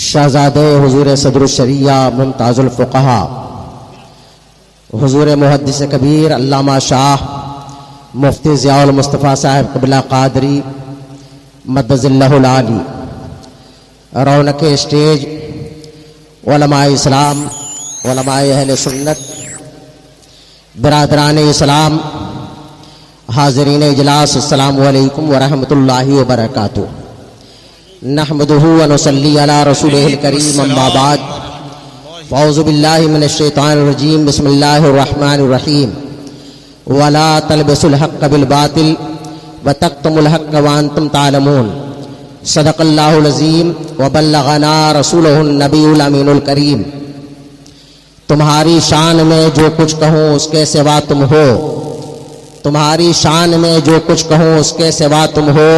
شہزادے حضور صدر الشریعہ ممتاز الفقہا حضور محدث کبیر علامہ شاہ مفتی ضیاء المصطفیٰ صاحب قبلہ قادری مدظ اللہ العالی، رونق اسٹیج، علماء اسلام، علماء اہل سنت، برادران اسلام، حاضرین اجلاس، السلام علیکم ورحمۃ اللہ وبرکاتہ۔ نحمدہ ونصلی علی رسولہ الکریم، اما بعد، فاعوذ باللہ من الشیطان الرجیم، بسم اللہ الرحمن الرحیم۔ ولا تلبسوا الحق بالباطل وتکتموا الحق وانتم تعلمون، صدق اللہ العظیم وبلغنا رسولہ النبی الامین الکریم۔ تمہاری شان میں جو کچھ کہوں اس کے سوا تم ہو، تمہاری شان میں جو کچھ کہوں اس کے سوا تم ہو،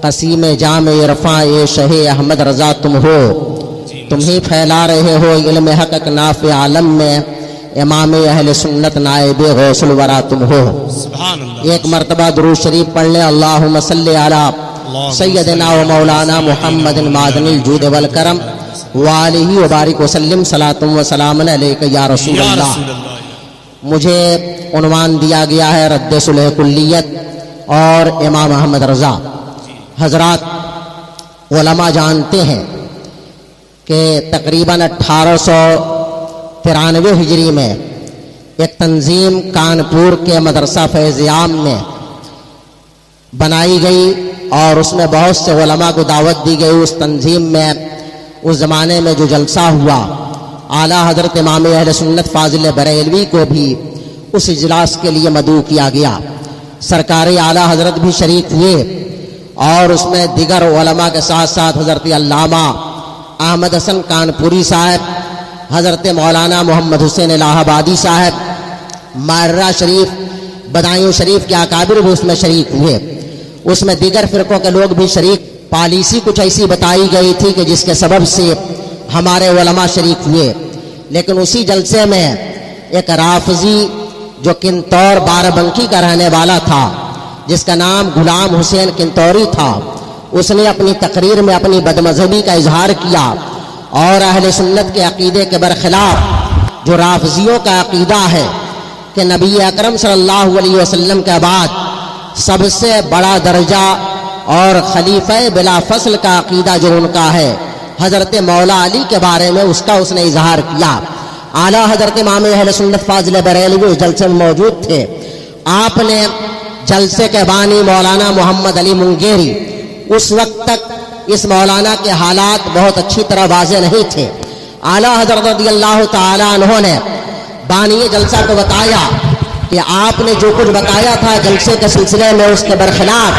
قسیم جام عرفاں اے شہ احمد رضا تم ہو، تم ہی پھیلا رہے ہو علم حق نافع عالم میں، امام اہل سنت نائب غوث الورا تم ہو۔ ایک مرتبہ درود شریف پڑھ لیں، اللہم صلی علی سیدنا و مولانا محمد معدن الجود والکرم وآلہ وبارک وسلم، صلاۃ و سلام علیک یا رسول اللہ۔ مجھے عنوان دیا گیا ہے رد صلح کلیت اور امام احمد رضا۔ حضرات علماء جانتے ہیں کہ تقریباً 1893 ہجری میں ایک تنظیم کانپور کے مدرسہ فیض عام میں بنائی گئی اور اس میں بہت سے علماء کو دعوت دی گئی۔ اس تنظیم میں اس زمانے میں جو جلسہ ہوا، اعلیٰ حضرت امام اہل سنت فاضل بریلوی کو بھی اس اجلاس کے لیے مدعو کیا گیا۔ سرکار اعلیٰ حضرت بھی شریک ہوئے اور اس میں دیگر علماء کے ساتھ ساتھ حضرت علامہ احمد حسن کانپوری صاحب، حضرت مولانا محمد حسین الہ آبادی صاحب، ماررہ شریف، بدایوں شریف کے اکابر بھی اس میں شریک ہوئے۔ اس میں دیگر فرقوں کے لوگ بھی شریک۔ پالیسی کچھ ایسی بتائی گئی تھی کہ جس کے سبب سے ہمارے علماء شریک ہوئے، لیکن اسی جلسے میں ایک رافضی جو کنتور بارہ-بنکی کا رہنے والا تھا، جس کا نام غلام حسین کنتوری تھا، اس نے اپنی تقریر میں اپنی بدمذہبی کا اظہار کیا اور اہل سنت کے عقیدے کے برخلاف جو رافضیوں کا عقیدہ ہے کہ نبی اکرم صلی اللہ علیہ وسلم کے بعد سب سے بڑا درجہ اور خلیفہ بلا فصل کا عقیدہ جو ان کا ہے، حضرت مولا علی کے بارے میں اس نے اظہار کیا۔ اعلیٰ حضرت امام اہل سنت فاضل بریلوی اس جلسے میں موجود تھے۔ آپ نے جلسے کے بانی مولانا محمد علی منگیری، اس وقت تک اس مولانا کے حالات بہت اچھی طرح واضح نہیں تھے۔ اعلیٰ حضرت رضی اللہ تعالیٰ عنہ نے بانی جلسہ کو بتایا کہ آپ نے جو کچھ بتایا تھا جلسے کے سلسلے میں، اس کے برخلاف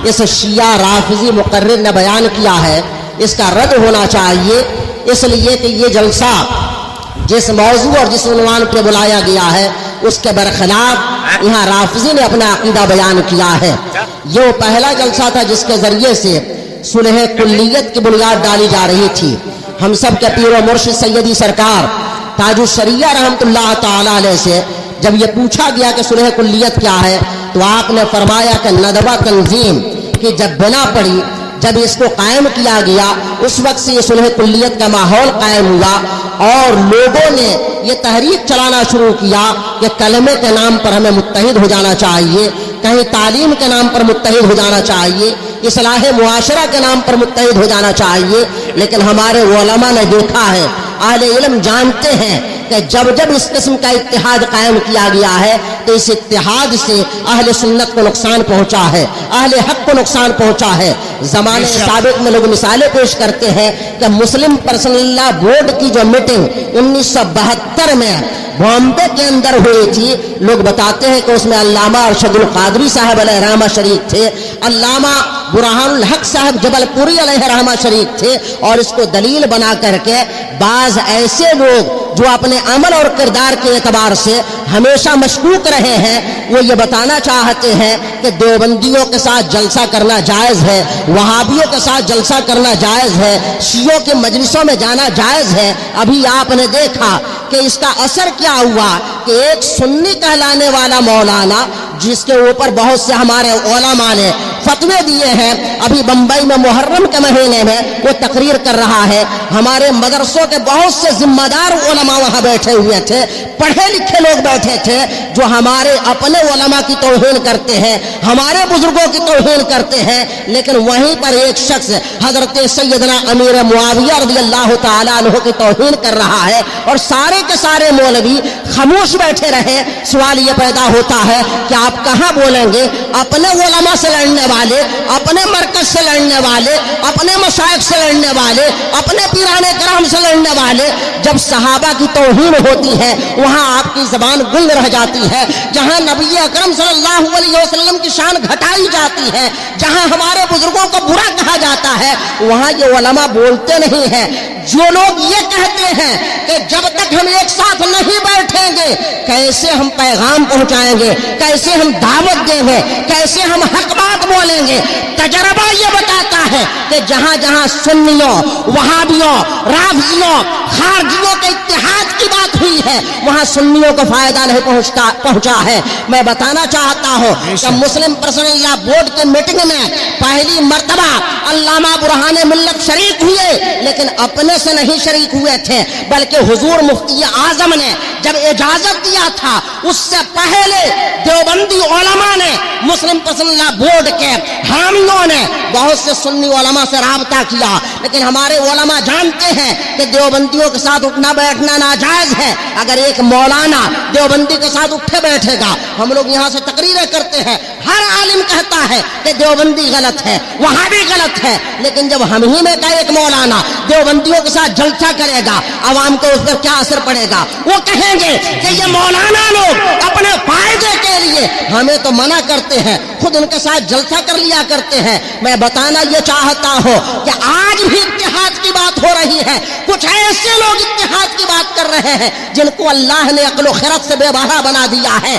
اس شیعہ رافضی مقرر نے بیان کیا ہے، اس کا رد ہونا چاہیے، اس لیے کہ یہ جلسہ جس موضوع اور جس عنوان پہ بلایا گیا ہے اس کے برخلاف یہاں رافضی نے اپنا عقیدہ بیان کیا ہے۔ یہ وہ پہلا جلسہ تھا جس کے ذریعے سے صلح کلیت کی بنیاد ڈالی جا رہی تھی۔ ہم سب کے پیر و مرشد سیدی سرکار تاج الشریعہ رحمۃ اللہ تعالی علیہ سے جب یہ پوچھا گیا کہ صلح کلیت کیا ہے تو آپ نے فرمایا کہ ندوہ تنظیم کی جب بنا پڑی، جب اس کو قائم کیا گیا، اس وقت سے یہ صلح کلیت کا ماحول قائم ہوا اور لوگوں نے یہ تحریک چلانا شروع کیا کہ کلمے کے نام پر ہمیں متحد ہو جانا چاہیے، کہیں تعلیم کے نام پر متحد ہو جانا چاہیے، اصلاح معاشرہ کے نام پر متحد ہو جانا چاہیے۔ لیکن ہمارے علماء نے دیکھا ہے، اہل علم جانتے ہیں کہ جب اس قسم کا اتحاد قائم کیا گیا ہے تو اس اتحاد سے اہل سنت کو نقصان پہنچا ہے، اہل حق کو نقصان پہنچا ہے۔ زمانے سابق میں لوگ مثالیں پیش کرتے ہیں کہ مسلم پرسنل لا بورڈ کی جو میٹنگ 1972 میں بامبے کے اندر ہوئی تھی، لوگ بتاتے ہیں کہ اس میں علامہ ارشد القادری صاحب علیہ رحمہ شریک تھے، علامہ برہان الحق صاحب جبل پوری علیہ رحمہ شریک تھے، اور اس کو دلیل بنا کر کے بعض ایسے لوگ جو اپنے عمل اور کردار کے اعتبار سے ہمیشہ مشکوک رہے ہیں، وہ یہ بتانا چاہتے ہیں کہ دیوبندیوں کے ساتھ جلسہ کرنا جائز ہے، وہابیوں کے ساتھ جلسہ کرنا جائز ہے، شیعوں کے مجلسوں میں جانا جائز ہے۔ ابھی آپ نے دیکھا کہ اس کا اثر کیا ہوا کہ ایک سنی کہلانے والا مولانا، جس کے اوپر بہت سے ہمارے علماء نے فتوے دیے ہیں. ابھی بمبئی میں محرم کے مہینے میں وہ تقریر کر رہا ہے. ہمارے مدرسوں کے بہت سے ذمہ دار علماء وہاں بیٹھے ہوئے تھے, پڑھے لکھے لوگ بیٹھے تھے, جو ہمارے اپنے علماء کی توہین کرتے ہیں, ہمارے بزرگوں کی توہین کرتے ہیں. لیکن وہیں پر ایک شخص حضرت سیدنا امیر معاویہ رضی اللہ تعالیٰ عنہ کی توہین کر رہا ہے, اور سارے کے سارے مولوی خاموش بیٹھے رہے. سوال یہ پیدا ہوتا ہے کہ آپ کہاں بولیں گے؟ اپنے علماء سے لڑنے والے, اپنے مرکز سے لڑنے والے, اپنے مشائخ سے لڑنے والے, اپنے پیرانے کرام سے لڑنے والے. جب صحابہ کی توہین ہوتی ہے وہاں آپ کی زبان گنگ رہ جاتی ہے. جہاں نبی اکرم صلی اللہ علیہ وسلم کی شان گھٹائی جاتی ہے, جہاں ہمارے بزرگوں کو برا کہا جاتا ہے, وہاں یہ علماء بولتے نہیں ہیں. جو لوگ یہ کہتے ہیں کہ جب تک ہم ایک ساتھ نہیں بیٹھیں گے کیسے ہم پیغام پہنچائیں گے, کیسے ہم دعوت دیں گے, کیسے ہم حق بات بولیں گے, تجربہ یہ بتاتا ہے کہ جہاں جہاں سنیوں, وہابیوں, رافضیوں, خارجیوں کے اتحاد کی بات ہوئی ہے وہاں سنیوں کو فائدہ نہیں پہنچا ہے. میں بتانا چاہتا ہوں کہ مسلم پرسنل لا بورڈ کے میٹنگ میں پہلی مرتبہ علامہ برہان ملت شریک ہوئے, لیکن اپنے سے نہیں شریک ہوئے تھے, بلکہ حضور مفتی اعظم نے جب اجازت دیا تھا اس سے پہلے دیوبندی علماء نے, مسلم پرسنل لا بورڈ کے حامیوں نے بہت سے سنی علماء سے رابطہ کیا. لیکن ہمارے علماء جانتے ہیں کہ دیوبندیوں کے ساتھ اٹھنا بیٹھنا ناجائز ہے. اگر ایک مولانا دیوبندی کے ساتھ اٹھے بیٹھے گا, ہم لوگ یہاں سے تقریریں کرتے ہیں, ہر عالم کہتا ہے کہ دیوبندی غلط ہے, وہاں بھی غلط ہے, لیکن جب ہم ہی میں کا ایک مولانا دیوبندیوں کے ساتھ جلسہ کرے گا عوام کو اس پر کیا اثر پڑے گا؟ وہ کہیں گے کہ یہ مولانا لوگ اپنے فائدے کے لیے ہمیں تو منع کرتے ہیں, خود ان کے ساتھ جلسہ کر لیا کرتے ہیں. میں بتانا یہ چاہتا ہوں کہ آج بھی اتحاد کی بات ہو رہی ہے. کچھ ایسے لوگ اتحاد کی بات کر رہے ہیں جن کو اللہ نے عقل و خرد سے بے بہا بنا دیا ہے.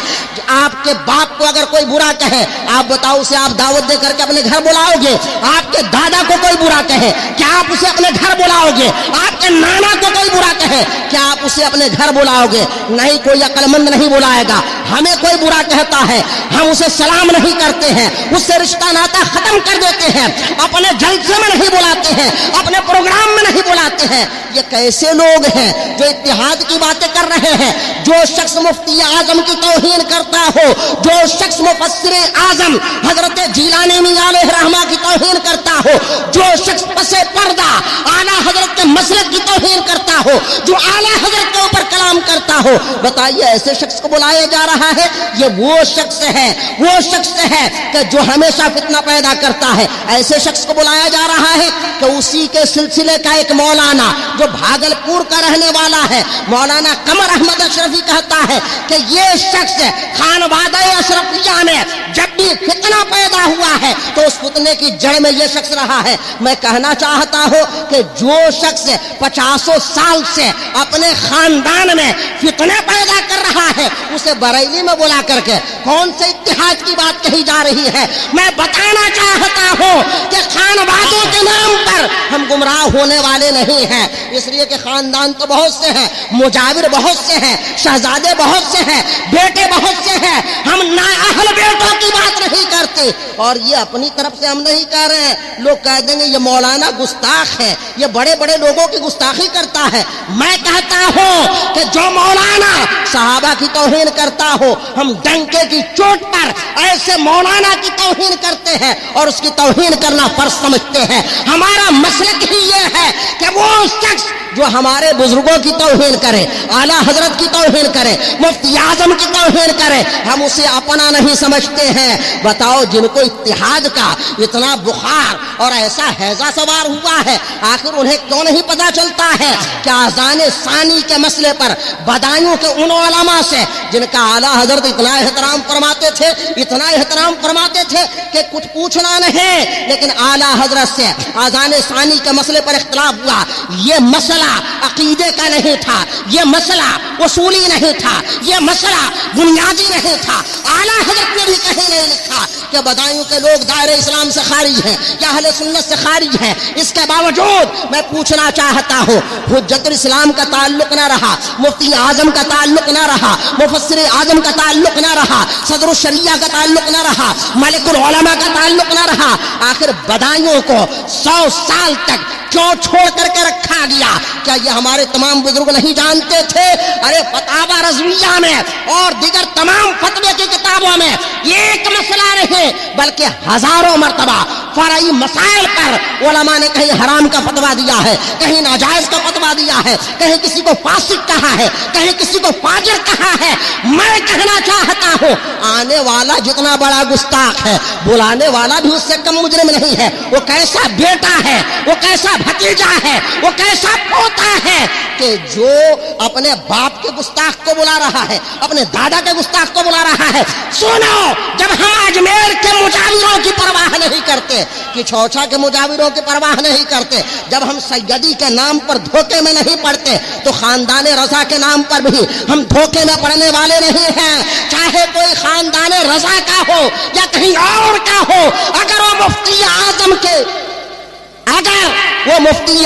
آپ کے باپ کو اگر کوئی برا کہے, آپ بتاؤ اسے آپ دعوت دے کر کے اپنے گھر بلاؤ گے؟ آپ کے دادا کو کوئی برا کہے, کیا آپ اسے اپنے گھر بلاؤ گے؟ آپ کے نانا کو کوئی برا کہے, کیا آپ اسے اپنے گھر بلاؤ گے؟ نہیں, کوئی عقل مند نہیں بلائے گا. ہمیں کوئی برا کہتا ہے ہم اسے سلام نہیں کرتے ہیں, اس سے رشتہ ناتا ختم کر دیتے ہیں, اپنے جلسے میں نہیں بلاتے ہیں, اپنے پروگرام میں نہیں بلاتے ہیں. یہ کیسے لوگ ہیں جو اتحاد کی باتیں کر رہے ہیں؟ جو شخص مفتی اعظم کی توہین کرتا ہو, جو شخص مفسر اعظم حضرت جیلانی میاں علیہ رحمہ کی توہین کرتا ہو, جو شخص پس پردہ اعلیٰ حضرت کے مسلک کی توہین کرتا ہو, جو اعلیٰ حضرت کے اوپر کلام کرتا ہو, بتائیے ایسے شخص کو بلایا جا رہا ہے. یہ وہ شخص ہے کہ جو ہمیشہ فتنہ پیدا کرتا ہے. ایسے شخص کو بلایا جا رہا ہے کہ اسی کے سلسلے کا ایک مولانا جو بھاگلپور کا رہنے والا ہے, مولانا قمر احمد اشرفی, کہتا ہے کہ یہ شخص خانوادہ اشرفیہ میں جب بھی فتنہ پیدا ہوا ہے تو اس فتنے کی جڑ میں یہ شخص رہا ہے. میں کہنا چاہتا ہوں کہ جو شخص 50 سال سے اپنے خاندان میں فتنے پیدا کر رہا ہے اسے بریلی میں بلا کر کے کون سے اتحاد کی بات کہی جا رہی ہے؟ میں بتانا چاہتا ہوں کہ خانوادوں کے نام پر ہم گمراہ ہونے والے نہیں ہیں. اس لیے کہ خاندان تو بہت سے ہیں, مجاور بہت سے ہیں, شہزادے بہت سے ہیں, بیٹے بہت سے ہیں. ہم نااہل بیٹوں کی بات نہیں کرتے, اور یہ اپنی طرف سے ہم نہیں کہہ رہے ہیں. لوگ کہہ دیں گے یہ مولانا گستاخ ہے, یہ بڑے بڑے لوگوں کی گستاخی کرتا ہے. میں کہتا ہوں کہ جو مولانا صحابہ کی توہین کرتا ہو, ہم ڈنکے کی چوٹ پر ایسے مولانا کی توہین کرتے ہیں اور اس کی توہین کرنا فرض سمجھتے ہیں. ہمارا مسلک ہی یہ ہے کہ وہ شخص جو ہمارے بزرگوں کی توہین کرے, اعلیٰ حضرت کی توہین کرے, مفتی اعظم کی توہین کرے, ہم اسے اپنا نہیں سمجھتے ہیں. بتاؤ جن کو اتحاد کا اتنا بخار اور ایسا ہیضہ سوار ہوا ہے, آخر انہیں کیوں نہیں پتا چلتا ہے کہ اذان ثانی کے مسئلے پر بدایوں کے ان علماء سے جن کا اعلیٰ حضرت اتنا احترام فرماتے تھے کہ کچھ پوچھنا نہیں, لیکن اعلیٰ حضرت سے اذان ثانی کے مسئلے پر اختلاف ہوا, یہ مسئلہ عقیدے کا نہیں تھا، یہ مسئلہ اصولی نہیں تھا، یہ مسئلہ بنیادی نہیں تھا۔ اعلیٰ حضرت نے بھی کہیں نہیں لکھا کہ بدایوں کے لوگ دائرہ اسلام سے خارج ہیں یا اہل سنت سے خارج ہیں۔ اس کے باوجود میں پوچھنا چاہتا ہوں، حجت الاسلام کا تعلق نہ رہا، مفتی اعظم کا تعلق نہ رہا، مفسر اعظم کا تعلق نہ رہا، صدر الشریعہ کا تعلق نہ رہا، ملک العلماء کا تعلق نہ رہا، آخر بدایوں کو 100 سال تک کیوں چھوڑ کر کے رکھا گیا؟ کیا یہ ہمارے تمام بزرگ نہیں جانتے تھے؟ ارے فتاوی رضویہ میں اور دیگر تمام فتوے کی کتابوں میں ایک مسئلہ نہیں بلکہ ہزاروں مرتبہ فرعی مسائل پر علماء نے کہیں حرام کا فتویٰ دیا ہے، کہیں ناجائز کا فتویٰ دیا ہے، کہیں کسی کو فاسق کہا ہے، کہیں کسی کو فاجر کہا ہے۔ میں کہنا چاہتا ہوں آنے والا جتنا بڑا گستاخ ہے، بلانے والا بھی اس سے کم مجرم نہیں ہے۔ وہ کیسا بیٹا ہے، وہ کیسا بھتیجا ہے، وہ کیسا پوتا ہے کہ جو اپنے باپ کے گستاخ کو بلا رہا ہے، اپنے دادا کے گستاخ کو بلا رہا ہے۔ سنو، جب ہم اجمیر کے مجاوروں کی پرواہ نہیں کرتے، کہ چھوچا کے مجاوروں کی پرواہ نہیں کرتے، جب ہم سیدی کے نام پر دھوکے میں نہیں پڑتے، تو خاندان رضا کے نام پر بھی ہم دھوکے میں پڑنے والے نہیں ہیں۔ چاہے کوئی خاندان رضا کا ہو یا کہیں اور کا ہو، اگر وہ مفتی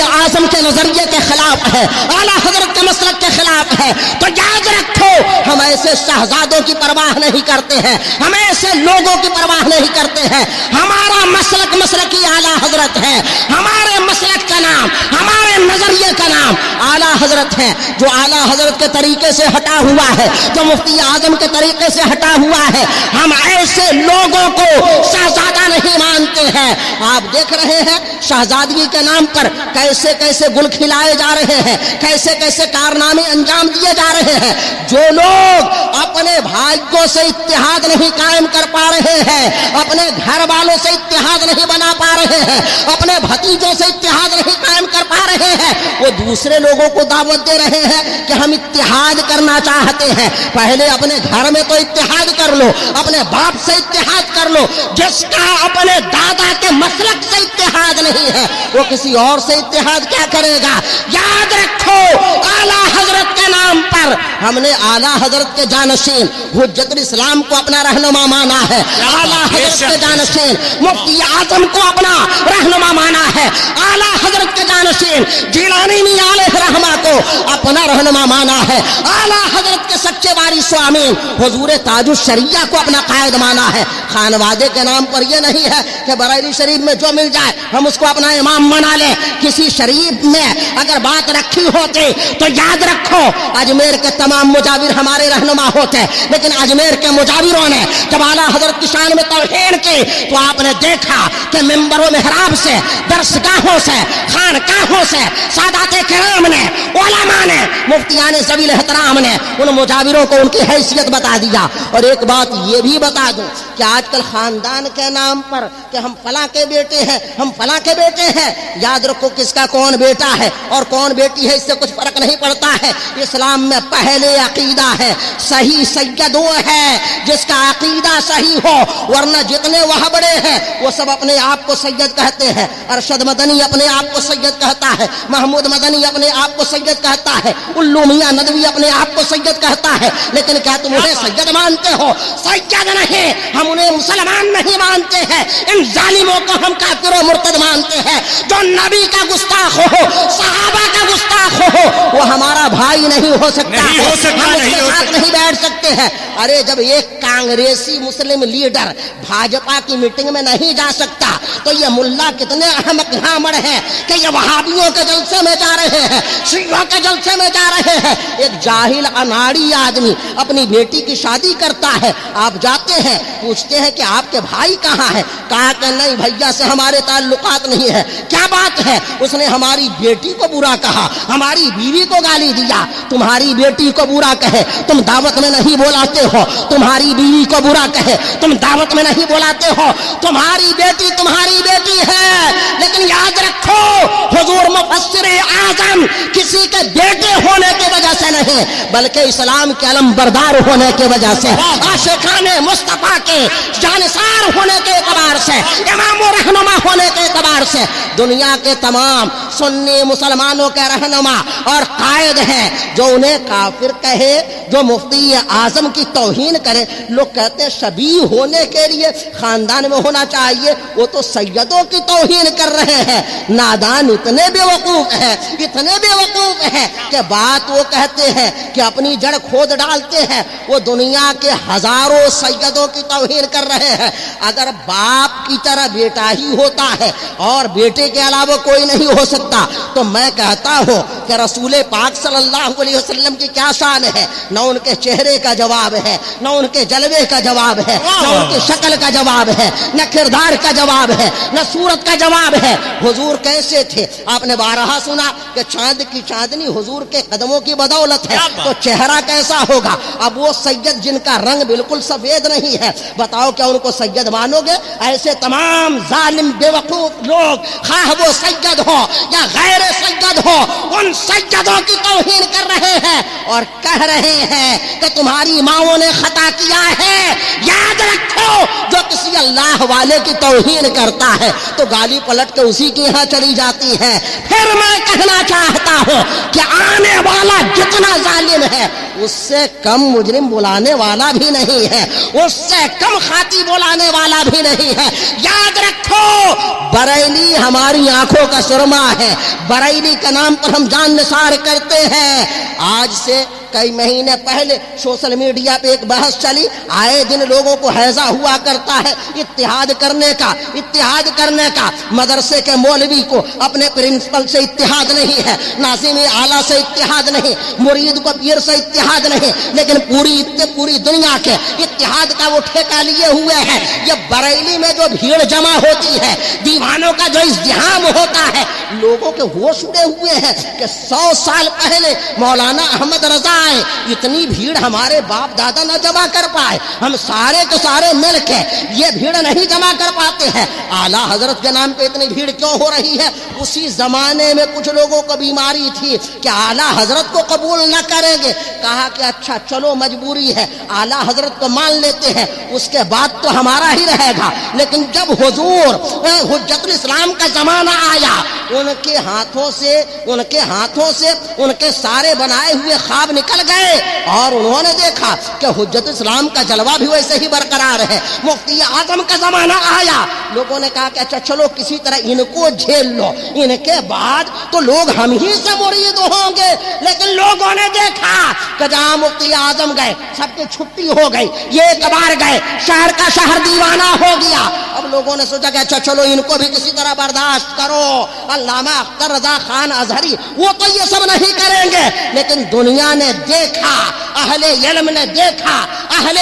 اعظم کے نظریے کے خلاف ہے، اعلیٰ حضرت کے مسلک کے خلاف ہے، تو یاد رکھو ہم ایسے شہزادوں کی پرواہ نہیں کرتے ہیں، ہم ایسے لوگوں کی پرواہ نہیں کرتے ہیں۔ ہمارا مسلک مسلکی اعلیٰ حضرت ہے، ہمارے مسلک کا نام، ہمارے نظریے کا نام اعلیٰ حضرت ہے۔ جو اعلیٰ حضرت کے طریقے سے ہٹا ہوا ہے، جو مفتی اعظم کے طریقے سے ہٹا ہوا ہے، ہم ایسے لوگوں کو شہزادہ نہیں مانتے ہیں۔ آپ دیکھ رہے ہیں شہزادگی کے نام پر کیسے کیسے گل کھلائے جا رہے ہیں، کیسے کیسے کارنامے انجام دیے جا رہے ہیں۔ جو لوگ اپنے بھائیوں سے اتحاد نہیں قائم کر پا رہے ہیں، اپنے گھر والوں سے اتحاد نہیں بنا پا رہے ہیں، اپنے بھتیجوں سے اتحاد نہیں قائم کر پا رہے ہیں، وہ دوسرے لوگوں کو دعوت دے رہے ہیں کہ ہم اتحاد کرنا چاہتے ہیں۔ پہلے اپنے گھر میں تو اتحاد کر لو، اپنے باپ سے اتحاد کر لو۔ جس کا اپنے دادا کے مسلک سے اتحاد نہیں ہے، وہ کسی اور سے اتحاد کیا کرے گا؟ یاد رکھو اعلیٰ حضرت کے نام پر ہم نے اعلیٰ حضرت کے جانشین حجت الاسلام کو اپنا رہنما مانا ہے، اعلیٰ حضرت کے جانشین مفتی اعظم کو اپنا رہنما مانا ہے، اعلیٰ حضرت کے جانشین جیلانی میاں علیہ رحمہ کو اپنا رہنما مانا ہے، اعلیٰ حضرت کے سچے وارث و امین حضور تاج الشریعہ کو اپنا قائد مانا ہے۔ خانوادے کے نام پر یہ نہیں ہے کہ بریلی شریف میں جو مل جائے ہم اس کو اپنا امام بنا لیں۔ کسی شریف میں اگر بات رکھی ہوتی تو یاد رکھو اجمیر کے تمام مجاور ہمارے رہنما ہوتے، لیکن اجمیر کے مجاوروں نے جب اعلیٰ حضرت کی شان میں توہین کی تو آپ نے دیکھا کہ منبر و محراب سے، درسگاہوں سے، خانقاہوں سے سادات کرام نے، علماء نے، مفتیان ذوی الاحترام نے ان مجاوروں کو ان کی حیثیت بتا دیا۔ اور ایک بات یہ بھی بتا دوں کہ آج کل خاندان کے نام پر کہ ہم فلاں کے بیٹے ہیں، ہم فلاں کے بیٹے ہیں، یاد رکھو کس کا کون بیٹا ہے اور کون بیٹی ہے اس سے کچھ فرق نہیں پڑتا ہے۔ اسلام میں پہلے عقیدہ ہے، صحیح سید وہ ہے جس کا عقیدہ صحیح ہو، ورنہ جتنے وہ بڑے ہیں وہ سب اپنے آپ کو سید کہتے ہیں۔ ارشد مدنی اپنے آپ کو سید کہتا ہے، محمود مدنی اپنے آپ کو سید کہتا ہے، الو میاں ندوی اپنے آپ کو سید کہتا ہے، لیکن کیا تم انہیں سید مانتے ہو؟ سید نہیں، ہم انہیں مسلمان نہیں مانتے ہیں، ان ظالموں کو ہم کافر و مرتد مانتے ہیں۔ جو نبی کا گستاخ ہو، صحابہ کا گستاخ ہو، وہ ہمارا بھائی نہیں ہو سکتا، ہم اس کے ساتھ نہیں بیٹھ سکتے ہیں۔ ارے جب ایک کانگریسی مسلم لیڈر بھاجپا کی میٹنگ میں نہیں جا سکتا تو یہ ملا کتنے احمق گھامڑ ہیں کہ یہ وہابیوں کے جلسے میں جا رہے ہیں، شیعوں کے جلسے میں جا رہے ہیں۔ ایک جاہل اناڑی آدمی اپنی بیٹی کی شادی کرتا ہے، آپ جاتے ہیں پوچھتے ہیں کہ آپ کے بھائی کہاں ہے؟ کہا کہ نہیں بھیا سے ہمارے تعلقات نہیں ہے۔ کیا بات ہے؟ اس نے ہماری بیٹی کو برا کہا، ہماری بیوی کو گالی دیا۔ تمہاری بیٹی کو برا کہے تم دعوت میں نہیں بلاتے ہو، تمہاری بیوی کو برا کہے تم دعوت میں نہیں بلاتے ہو۔ تمہاری بیٹی ہے، لیکن یاد رکھو حضور مفسر اعظم کسی کے بیٹے ہونے کے بجائے وجہ سے نہیں بلکہ اسلام کے علم بردار ہونے کی وجہ سے، عاشقان مصطفیٰ کے جانثار ہونے کے اعتبار سے، امام و رہنما ہونے کے اعتبار سے دنیا کے تمام سنی مسلمانوں کے رہنما اور قائد ہیں جو انہیں کافر کہے، جو مفتی اعظم کی توہین کرے۔ لوگ کہتے ہیں شبیہ ہونے کے لیے خاندان میں ہونا چاہیے، وہ تو سیدوں کی توہین کر رہے ہیں۔ نادان اتنے بے وقوف ہیں، اتنے بے وقوف ہیں کہ بات وہ کہتے ہیں کہ اپنی جڑ کھود ڈالتے ہیں، وہ دنیا کے ہزاروں سیدوں کی توہین کر رہے ہیں۔ اگر باپ کی طرح بیٹا ہی ہوتا ہے اور بیٹے کے علاوہ کوئی نہیں ہو سکتا تو میں کہتا ہوں کہ رسول پاک صلی اللہ علیہ وسلم کی کیا شان ہے؟ نہ ان کے چہرے کا جواب ہے، نہ ان کے جلوے کا جواب ہے، نہ ان کی شکل کا جواب ہے، نہ کردار کا جواب ہے، نہ صورت کا جواب ہے۔ حضور کیسے تھے؟ آپ نے بارہا سنا کہ چاند کی چاندنی حضور کے قدموں کی بدولت ہے، تو چہرہ کیسا ہوگا؟ اب وہ سید جن کا رنگ بالکل سفید نہیں ہے، بتاؤ کیا ان کو سید مانو گے؟ ایسے تمام ظالم بے وقوف لوگ، خواہ وہ سید ہو یا غیر سید ہو، ان سیدوں کی توہین کر رہے ہیں اور کہہ رہے ہیں کہ تمہاری ماؤں نے خطا کیا ہے۔ یاد رکھو جو کسی اللہ والے کی توہین کرتا ہے تو گالی پلٹ کے اسی کے یہاں چلی جاتی ہے۔ پھر میں کہنا چاہتا ہوں کہ آنے والا جتنا ظالم ہے اس سے کم مجرم بلانے والا بھی نہیں ہے، اس سے کم خاطی بلانے والا بھی نہیں ہے۔ یاد رکھو بریلی ہماری آنکھوں کا سرما ہے، بریلی کا نام پر ہم جان نثار کرتے ہیں۔ آج سے کئی مہینے پہلے سوشل میڈیا پہ ایک بحث چلی، آئے دن لوگوں کو حیضہ ہوا کرتا ہے اتحاد کرنے کا۔ مدرسے کے مولوی کو اپنے پرنسپل سے اتحاد نہیں ہے، ناظم اعلیٰ سے اتحاد نہیں، مرید کو پیر سے اتحاد نہیں، لیکن پوری دنیا کے اتحاد کا وہ ٹھیکہ لیے ہوئے ہیں۔ یہ بریلی میں جو بھیڑ جمع ہوتی ہے، دیوانوں کا جو ازدحام ہوتا ہے، لوگوں کے ہوش اڑے ہوئے ہیں کہ 100 سال پہلے مولانا احمد رضا آئے، اتنی بھیڑ ہمارے باپ دادا نہ جمع کر پائے، ہم سارے کے سارے مل کے یہ بھیڑ نہیں جمع کر پاتے ہیں۔ اعلیٰ حضرت کے نام پہ اتنی بھیڑ کیوں ہو رہی ہے؟ اسی زمانے میں کچھ لوگوں کو بیماری تھی کہ اعلیٰ حضرت کو قبول نہ کریں گے، کہا کہ اچھا چلو مجبوری ہے، اعلیٰ حضرت کو مان لیتے ہیں، اس کے بعد تو ہمارا ہی رہے گا۔ لیکن جب حضور حجت الاسلام کا زمانہ آیا، ان کے ہاتھوں سے ان کے سارے بنائے ہوئے خواب نکل گئے اور انہوں نے دیکھا کہ حجت اسلام کا جلوہ بھی ویسے ہی برقرار ہے۔ مفتی اعظم کا زمانہ آیا، لوگوں نے کہا کہ اچھا چلو کسی طرح ان کو جھیل لو، ان کے بعد تو لوگ ہم ہی سے مرید ہوں گے۔ لیکن لوگوں نے دیکھا کہ جہاں مفتی اعظم گئے سب کی چھٹی ہو گئی، یہ اعتبار گئے، شہر کا شہر دیوانہ ہو گیا۔ اب لوگوں نے سوچا کہ اچھا چلو ان کو بھی کسی طرح برداشت کرو، علامہ اختر رضا خان ازہری وہ تو یہ سب نہیں کریں گے۔ لیکن دنیا نے دیکھا، اہل علم نے دیکھا، اہل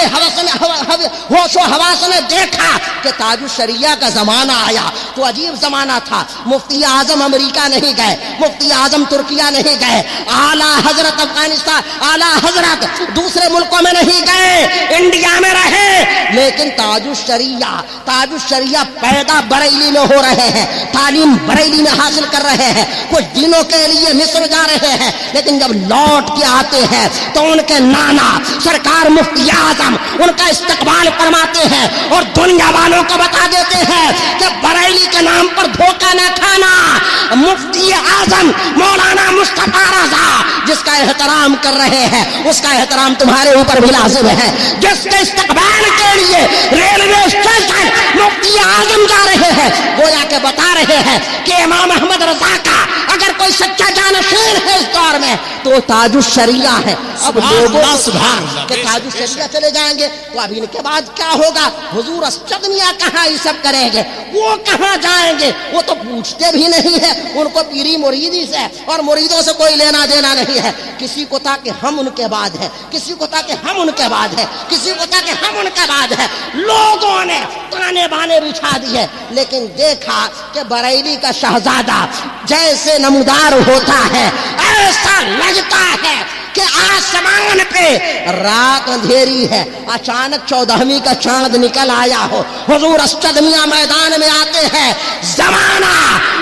ہوش و حواس نے دیکھا کہ تاج الشریعہ کا زمانہ آیا تو عجیب زمانہ تھا۔ مفتی اعظم امریکہ نہیں گئے، مفتی اعظم ترکیہ نہیں گئے، اعلیٰ حضرت افغانستان، اعلیٰ حضرت دوسرے ملکوں میں نہیں گئے، انڈیا میں رہے۔ لیکن تاج الشریعہ پیدا بریلی میں ہو رہے ہیں، تعلیم بریلی میں حاصل کر رہے ہیں، کچھ دنوں کے لیے مصر جا رہے ہیں، لیکن جب لوٹ کے آتے ہیں تو ان کے نانا سرکار مفتی اعظم ان کا استقبال فرماتے ہیں اور دنیا والوں کو بتا دیتے ہیں کہ بریلی کے نام پر دھوکہ نہ کھانا۔ مفتی اعظم مولانا مصطفیٰ رضا جس کا احترام کر رہے ہیں اس کا احترام تمہارے اوپر بھی لازم ہے۔ جس کے استقبال کے لیے ریلوے اسٹیشن مفتی اعظم جا رہے ہیں، گویا کہ بتا رہے ہیں کہ امام احمد رضا کا اگر کوئی سچا جانشین ہے اس دور میں تو تاج الشریعہ ہے۔ اب لوگوں کہ تاج الشریعہ چلے جائیں گے تو اب ان کے بعد کیا ہوگا؟ حضور اسجد میاں کہاں یہ سب کریں گے؟ وہ کہاں جائیں گے؟ وہ تو پوچھتے بھی نہیں ہے، ان کو پیری مریدی سے اور مریدوں سے کوئی لینا دینا نہیں ہے۔ کسی کو تھا کہ ہم ان کے بعد ہے، کسی کو تھا کہ ہم ان کے بعد ہے، کسی کو تھا کہ ہم ان کے بعد ہے۔ لوگوں نے تانے بانے بچھا دی ہے، لیکن دیکھا کہ بریلی کا شہزادہ جیسے نمودار ہوتا ہے ایسا لگتا ہے کہ آسمان پہ رات اندھیری ہے، اچانک 14ویں کا چاند نکل آیا ہو۔ حضور اسجد میاں میدان میں آتے ہیں، زمانہ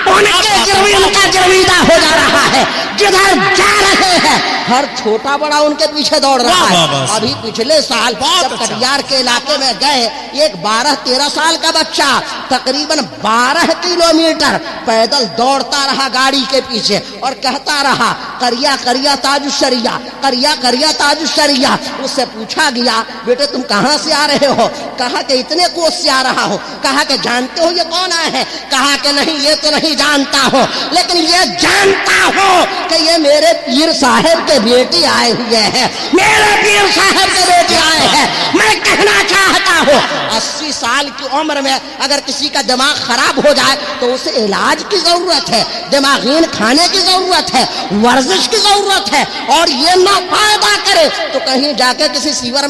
ان کے گرویدہ ہو جا رہا ہے، جدھر جا رہے ہیں ہر چھوٹا بڑا ان کے پیچھے دوڑ رہا واہ واہ ہے. واہ. ابھی پچھلے سال بہت جب اچھا. کٹیہار کے علاقے میں گئے، ایک 12-13 سال کا بچہ تقریباً 12 کلومیٹر پیدل دوڑتا رہا گاڑی کے پیچھے اور کہتا رہا کریا کریا تاج الشریعہ، کریا کریا تاج الشریعہ. اس سے پوچھا گیا بیٹے تم کہاں سے آ رہے ہو؟ کہا کہ اتنے کوس سے آ رہا ہوں. کہا کہ جانتے ہو یہ کون آئے ہیں؟ کہا کہ نہیں یہ تو نہیں جانتا ہو، لیکن یہ جانتا ہو کہ یہ میرے پیر صاحب کے بیٹی آئے ہوئے ہیں، میرے پیر صاحب کے بیٹے آئے ہیں. میں کہنا چاہتا ہوں 80 سال کی عمر میں اگر کسی کا دماغ خراب ہو جائے تو اسے علاج کی ضرورت ہے، دماغین کھانے کی ضرورت ہے، ورزش کی ضرورت ہے. اور یہ نہ فائدہ کرے تو کہیں جا کے کسی سیور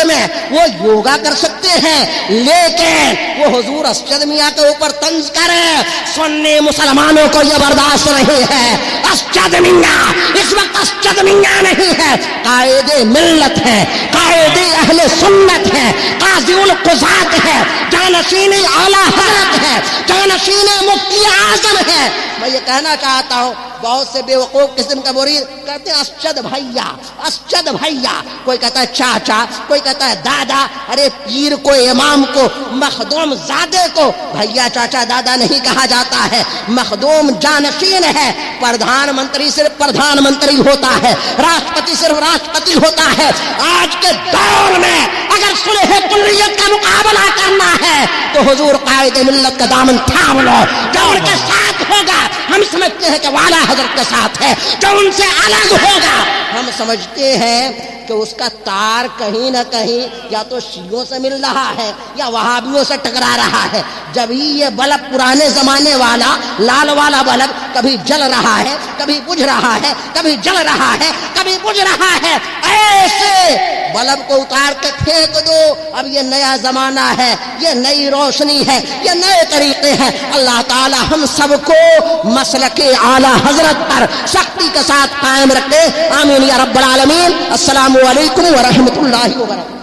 میں وہ یوگا کر سکتے ہیں، لیکن وہ حضور اسجد میاں کے اوپر طنز کرے. سنی مسلمانوں کو یہ برداشت نہیں ہے. اسجد میاں اس وقت اسجد میاں نہیں ہے، قائد ملت ہے، قائد اہل سنت ہے، قاضی القضات ہے، جانشین اعلیٰ حضرت ہے، جانشین مفتی اعظم ہے. میں یہ کہنا چاہتا ہوں بہت سے بے وقوف قسم کا مرید کہتے ہیں اسجد بھیا، اسجد بھیا. کوئی کہتا ہے چاچا، کوئی کہتا ہے دادا. ارے پیر کو، امام کو، مخدوم زادے کو بھیا چاچا دادا نہیں کہا جاتا ہے. مخدوم جانشین ہے. پردھان منتری صرف پردھان منتری ہوتا ہے، راشٹرپتی صرف راشٹرپتی ہوتا ہے. آج کے دور میں اگر صلح کلیت کا مقابلہ کرنا ہے تو حضور قائد ملت کا دامن تھام لو. جو ان کے ساتھ ہوگا ہم سمجھتے ہیں کہ والا حضرت کے ساتھ ہے، جو ان سے الگ ہوگا ہم سمجھتے ہیں کہ اس کا تار کہیں نہ کہیں یا تو شیعوں سے مل رہا ہے یا وہابیوں سے ٹکرا رہا ہے. جب ہی یہ بلب پرانے زمانے والا لال والا بلب کبھی جل رہا ہے، کبھی بجھ رہا ہے، کبھی جل رہا ہے، کبھی بجھ رہا ہے، ایسے بلب کو اتار کے پھینک دو. اب یہ نیا زمانہ ہے، یہ نئی روشنی ہے، یہ نئے طریقے ہیں. اللہ تعالی ہم سب کو مسلک اعلیٰ حضرت پر سختی کے ساتھ قائم رکھے. آمین یا رب العالمین. السلام علیکم ورحمۃ اللہ وبرکاتہ.